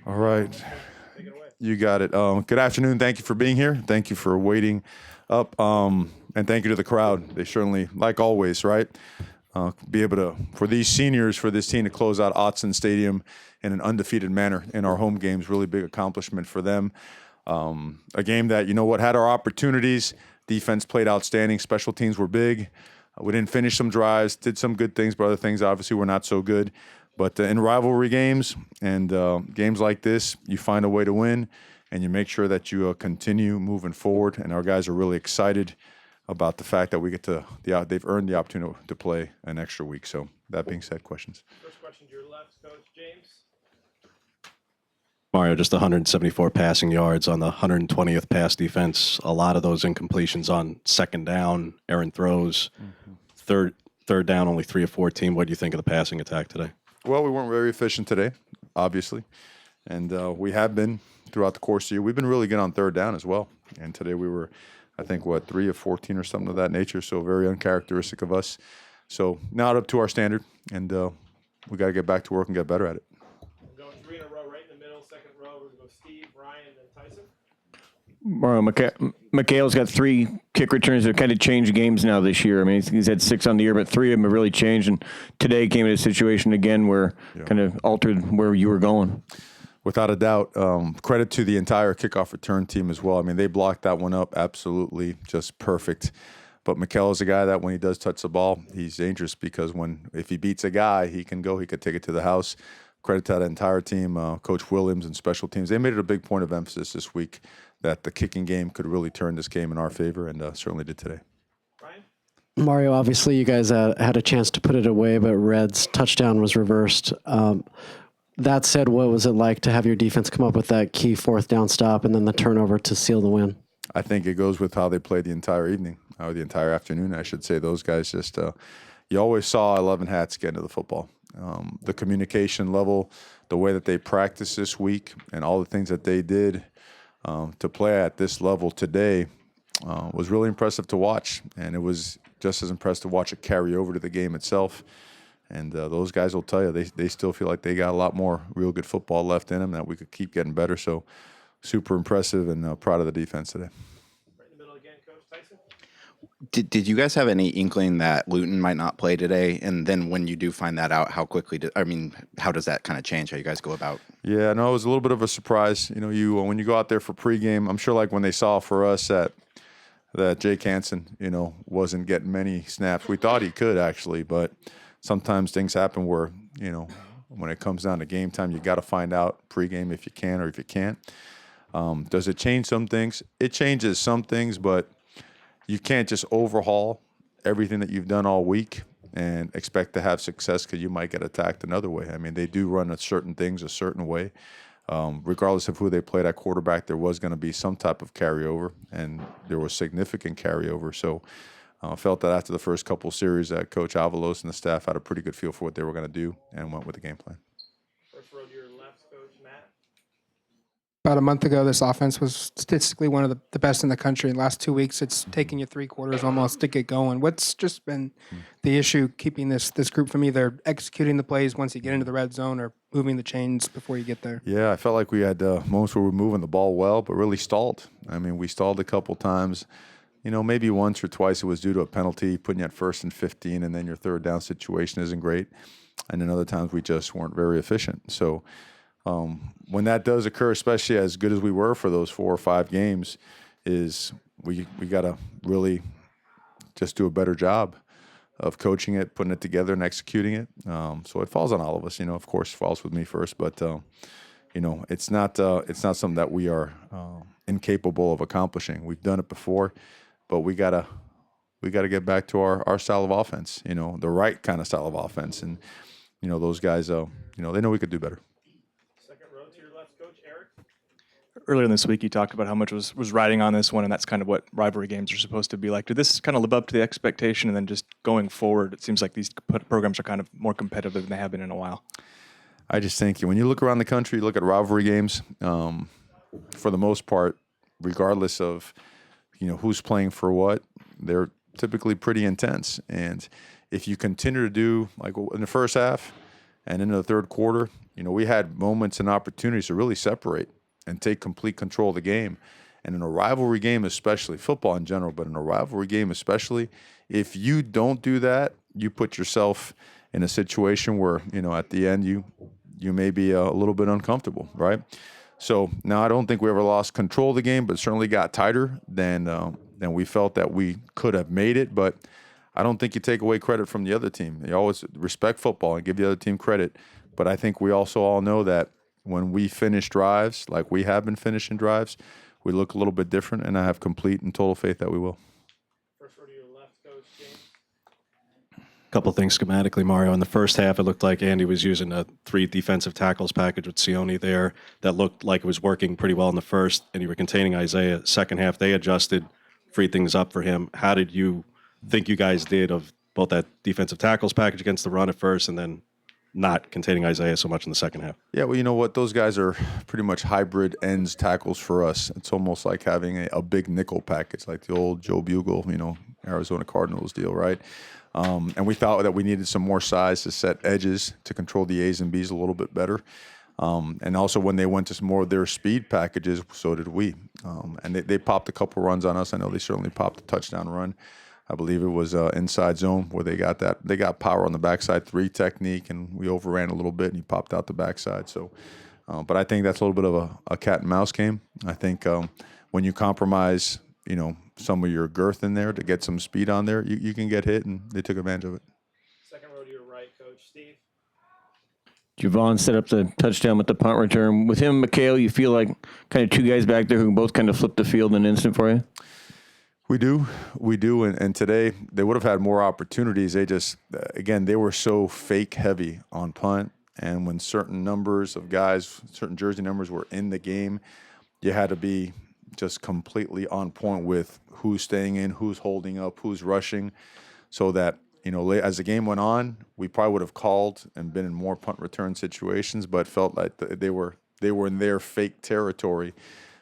All right. You got it. Good afternoon. Thank you for being here. Thank you for waiting up. And thank you to the crowd. They certainly, like always, right? Be able to, for these seniors, for this team to close out Autzen Stadium in an undefeated manner in our home games, really big accomplishment for them. A game that, had our opportunities. Defense played outstanding. Special teams were big. We didn't finish some drives, did some good things, but other things obviously were not so good. But in rivalry games and games like this, you find a way to win, and you make sure that you continue moving forward. And our guys are really excited about the fact that we get to they've earned the opportunity to play an extra week. So that being said, questions. First question to your left, Coach James. Mario, just 174 passing yards on the 120th pass defense. A lot of those incompletions on second down, errant throws. Third down, only 3 of 14. What do you think of the passing attack today? Well, we weren't very efficient today, obviously. And we have been throughout the course of the year. We've been really good on third down as well. And today we were, I think, 3 of 14 or something of that nature. So very uncharacteristic of us. So not up to our standard. And we got to get back to work and get better at it. We're going 3 in a row right in the middle. Second row, we're going to go Steve, Ryan, then Tyson. Mikhail's got 3 kick returns that kind of changed games now this year. I mean, he's had 6 on the year, but 3 of them have really changed. And today came in a situation again where kind of altered where you were going. Without a doubt. Credit to the entire kickoff return team as well. I mean, they blocked that one up absolutely just perfect. But Mikhail is a guy that when he does touch the ball, he's dangerous because if he beats a guy, he can take it to the house. Credit to that entire team, Coach Williams and special teams. They made it a big point of emphasis this week that the kicking game could really turn this game in our favor, and certainly did today. Ryan? Mario, obviously you guys had a chance to put it away, but Red's touchdown was reversed. That said, what was it like to have your defense come up with that key 4th down stop and then the turnover to seal the win? I think it goes with how they played the entire evening, or the entire afternoon, I should say. Those guys just, you always saw 11 hats get into the football. The communication level, the way that they practiced this week, and all the things that they did to play at this level today was really impressive to watch. And it was just as impressive to watch it carry over to the game itself. And those guys will tell you they still feel like they got a lot more real good football left in them, that we could keep getting better. So super impressive and proud of the defense today. Right in the middle again, Coach Tyson. Did you guys have any inkling that Luton might not play today? And then when you do find that out, how does that kind of change how you guys go about? Yeah, no, it was a little bit of a surprise. When you go out there for pregame, I'm sure like when they saw for us that Jake Hansen, wasn't getting many snaps. We thought he could actually, but sometimes things happen where, when it comes down to game time, you got to find out pregame if you can or if you can't. Does it change some things? It changes some things, but you can't just overhaul everything that you've done all week and expect to have success because you might get attacked another way. I mean, they do run certain things a certain way. Regardless of who they played at quarterback, there was going to be some type of carryover, and there was significant carryover. So I felt that after the first couple series that Coach Avalos and the staff had a pretty good feel for what they were going to do and went with the game plan. First row to your left, Coach Matt. About a month ago, this offense was statistically one of the best in the country. In the last 2 weeks, it's taken you 3 quarters almost to get going. What's just been the issue keeping this group from either executing the plays once you get into the red zone or moving the chains before you get there? Yeah, I felt like we had moments where we were moving the ball well, but really stalled. I mean, we stalled a couple times. Maybe once or twice it was due to a penalty, putting you at 1st and 15, and then your third down situation isn't great. And then other times we just weren't very efficient. So when that does occur, especially as good as we were for those 4 or 5 games, is we got to really just do a better job of coaching it, putting it together, and executing it. So it falls on all of us. Of course, it falls with me first, but it's not something that we are incapable of accomplishing. We've done it before, but we gotta get back to our style of offense. The right kind of style of offense, and those guys, they know we could do better. Second row to your left, Coach Eric. Earlier in this week, you talked about how much was riding on this one, and that's kind of what rivalry games are supposed to be like. Did this kind of live up to the expectation? And then just going forward, it seems like these programs are kind of more competitive than they have been in a while. I just think when you look around the country, look at rivalry games, for the most part, regardless of who's playing for what, they're typically pretty intense. And if you continue to do like in the first half and into the third quarter, we had moments and opportunities to really separate and take complete control of the game. And in a rivalry game, especially football in general, but in a rivalry game especially, if you don't do that, you put yourself in a situation where, at the end you may be a little bit uncomfortable, right? So now I don't think we ever lost control of the game, but certainly got tighter than we felt that we could have made it. But I don't think you take away credit from the other team. You always respect football and give the other team credit. But I think we also all know that when we finish drives, like we have been finishing drives, we look a little bit different, and I have complete and total faith that we will. First row to your left, Coach James. Couple things schematically, Mario. In the first half, it looked like Andy was using a 3 defensive tackles package with Sione there that looked like it was working pretty well in the first, and you were containing Isaiah. Second half, they adjusted, freed things up for him. How did you think you guys did of both that defensive tackles package against the run at first and then not containing Isaiah so much in the second half? Yeah, well, you know what? Those guys are pretty much hybrid ends tackles for us. It's almost like having a big nickel package, like the old Joe Bugle, Arizona Cardinals deal, right? And we thought that we needed some more size to set edges to control the A's and B's a little bit better. And also when they went to some more of their speed packages, so did we. And they popped a couple runs on us. I know they certainly popped a touchdown run. I believe it was inside zone where they got that. They got power on the backside 3 technique, and we overran a little bit, and he popped out the backside. So, but I think that's a little bit of a cat and mouse game. I think when you compromise, some of your girth in there to get some speed on there, you can get hit, and they took advantage of it. Second row to your right, Coach Steve. Javon set up the touchdown with the punt return. With him and McHale, you feel like kind of 2 guys back there who both kind of flipped the field in an instant for you? We do, and today they would have had more opportunities. They just, again, they were so fake heavy on punt, and when certain numbers of guys, certain jersey numbers were in the game, you had to be just completely on point with who's staying in, who's holding up, who's rushing, so that, as the game went on, we probably would have called and been in more punt return situations, but felt like they were in their fake territory.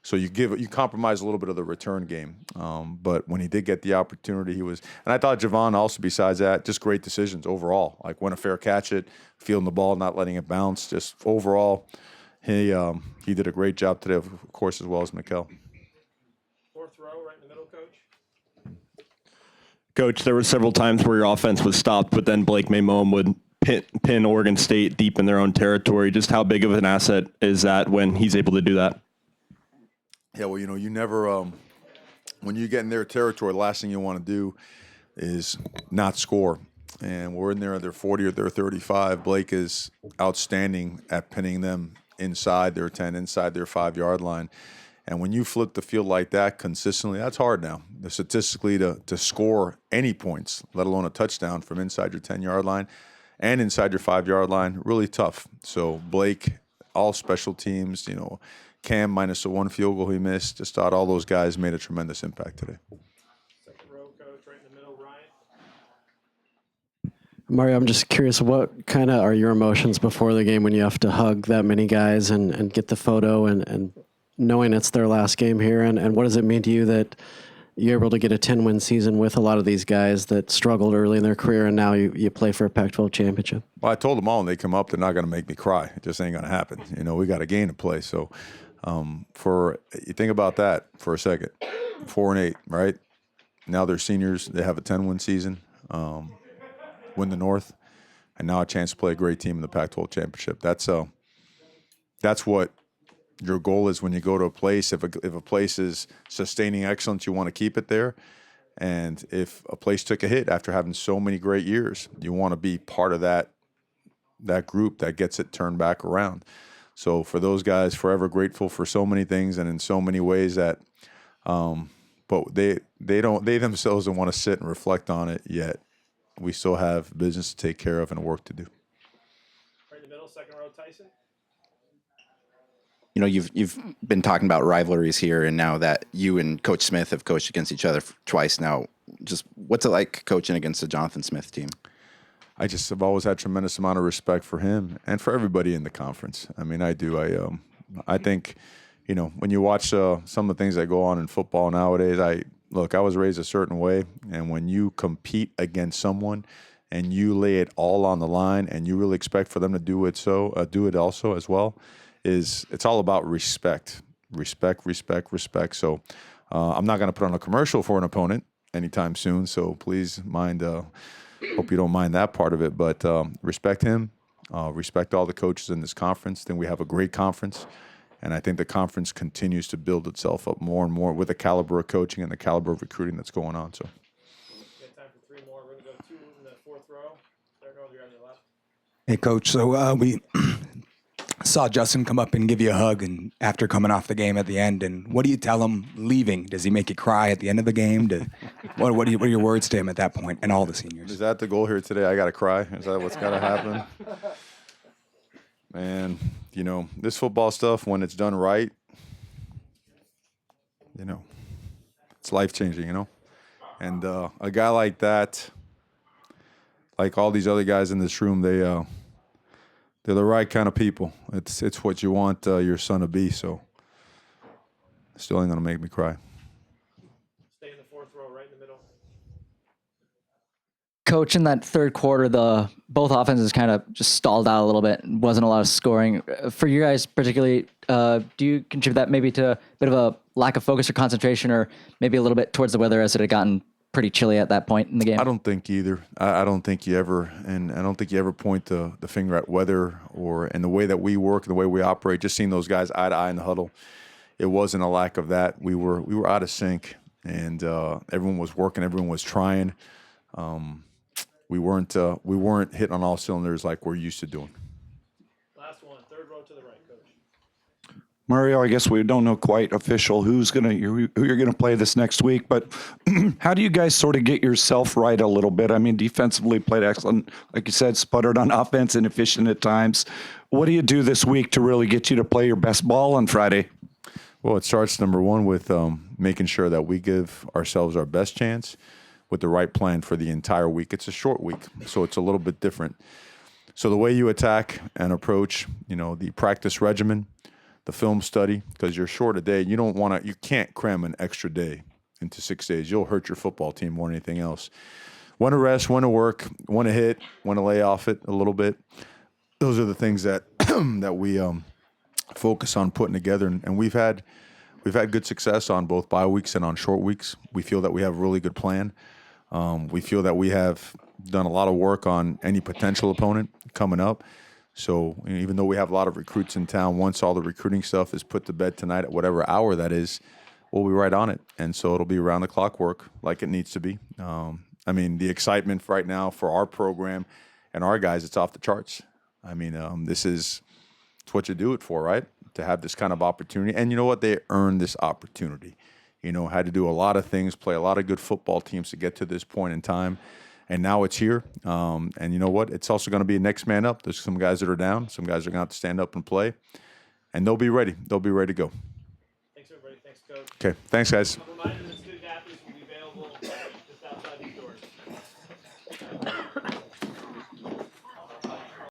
So you compromise a little bit of the return game. But when he did get the opportunity, and I thought Javon also, besides that, just great decisions overall. Like when a fair catch it, fielding the ball, not letting it bounce. Just overall, he did a great job today, of course, as well as Mikel. Fourth row, right in the middle, Coach. Coach, there were several times where your offense was stopped, but then Blake Mamone would pin Oregon State deep in their own territory. Just how big of an asset is that when he's able to do that? Yeah, well, you never when you get in their territory, the last thing you want to do is not score. And we're in there at their 40 or their 35. Blake is outstanding at pinning them inside their 10, inside their 5-yard line. And when you flip the field like that consistently, that's hard now. Statistically, to score any points, let alone a touchdown from inside your 10-yard line and inside your 5-yard line, really tough. So Blake, all special teams, Cam minus the 1 field goal he missed. Just thought all those guys made a tremendous impact today. Second row, Coach, right in the middle, Ryan. Mario, I'm just curious, what kind of are your emotions before the game when you have to hug that many guys and get the photo and knowing it's their last game here? And what does it mean to you that you're able to get a 10-win season with a lot of these guys that struggled early in their career, and now you play for a Pac-12 championship? Well, I told them all when they come up, they're not going to make me cry. It just ain't going to happen. We got a game to play. So you think about that for a second. 4-8, right? Now they're seniors. They have a 10-win season, win the North, and now a chance to play a great team in the Pac-12 championship. That's what your goal is when you go to a place. If a place is sustaining excellence, you want to keep it there. And if a place took a hit after having so many great years, you want to be part of that group that gets it turned back around. So for those guys, forever grateful for so many things and in so many ways that, but they themselves don't want to sit and reflect on it yet. We still have business to take care of and work to do. Right in the middle, second row, Tyson. You've been talking about rivalries here, and now that you and Coach Smith have coached against each other twice now, just what's it like coaching against the Jonathan Smith team? I just have always had tremendous amount of respect for him and for everybody in the conference. I mean, I do. I think, when you watch some of the things that go on in football nowadays, I was raised a certain way, and when you compete against someone and you lay it all on the line, and you really expect for them to do it also as well, it's all about respect. Respect. So I'm not going to put on a commercial for an opponent anytime soon. So please mind, hope you don't mind that part of it. But respect him, respect all the coaches in this conference. Then we have a great conference. And I think the conference continues to build itself up more and more with the caliber of coaching and the caliber of recruiting that's going on. So We got time for 3 more. We're going to go 2 in the 4th row. 3rd row, you're on your left. Hey, Coach. So we saw Justin come up and give you a hug, and after coming off the game at the end, and what do you tell him leaving? Does he make you cry at the end of the game? What are your words to him at that point, and all the seniors? is that the goal here today? I got to cry? Is that what's got to happen? Man, this football stuff, when it's done right, it's life-changing, And a guy like that, like all these other guys in this room, they're the right kind of people. It's what you want your son to be, so still ain't going to make me cry. Stay in the 4th row, right in the middle. Coach, in that third quarter, both offenses kind of just stalled out a little bit. Wasn't a lot of scoring. For you guys particularly, do you contribute that maybe to a bit of a lack of focus or concentration, or maybe a little bit towards the weather as it had gotten pretty chilly at that point in the game? I don't think either. I don't think you ever, and I don't think you ever point the finger at weather and the way that we work, the way we operate. Just seeing those guys eye to eye in the huddle, it wasn't a lack of that. We were out of sync, and everyone was working, everyone was trying. We weren't hitting on all cylinders like we're used to doing. Last one, 3rd row to the right, Coach. Mario, I guess we don't know quite official who you're gonna play this next week, but how do you guys sort of get yourself right a little bit? I mean, defensively played excellent, like you said, sputtered on offense, inefficient at times. What do you do this week to really get you to play your best ball on Friday? Well, it starts, number one, with making sure that we give ourselves our best chance with the right plan for the entire week. It's a short week, so it's a little bit different. So the way you attack and approach, the practice regimen, the film study, because you're short a day, you can't cram an extra day into 6 days. You'll hurt your football team more than anything else. When to rest, when to work, when to hit, when to lay off it a little bit. Those are the things that that we focus on putting together, and we've had good success on both bye weeks and on short weeks. We feel that we have a really good plan. We feel that we have done a lot of work on any potential opponent coming up. So even though we have a lot of recruits in town, once all the recruiting stuff is put to bed tonight at whatever hour that is, we'll be right on it. And so it'll be around the clock work like it needs to be. The excitement right now for our program and our guys, it's off the charts. It's what you do it for, right? To have this kind of opportunity. And you know what? They earned this opportunity. Had to do a lot of things, play a lot of good football teams to get to this point in time. And now it's here. And you know what? It's also going to be a next man up. There's some guys that are down. Some guys are going to have to stand up and play. And they'll be ready. They'll be ready to go. Thanks, everybody. Thanks, Coach. Okay. Thanks, guys. Remind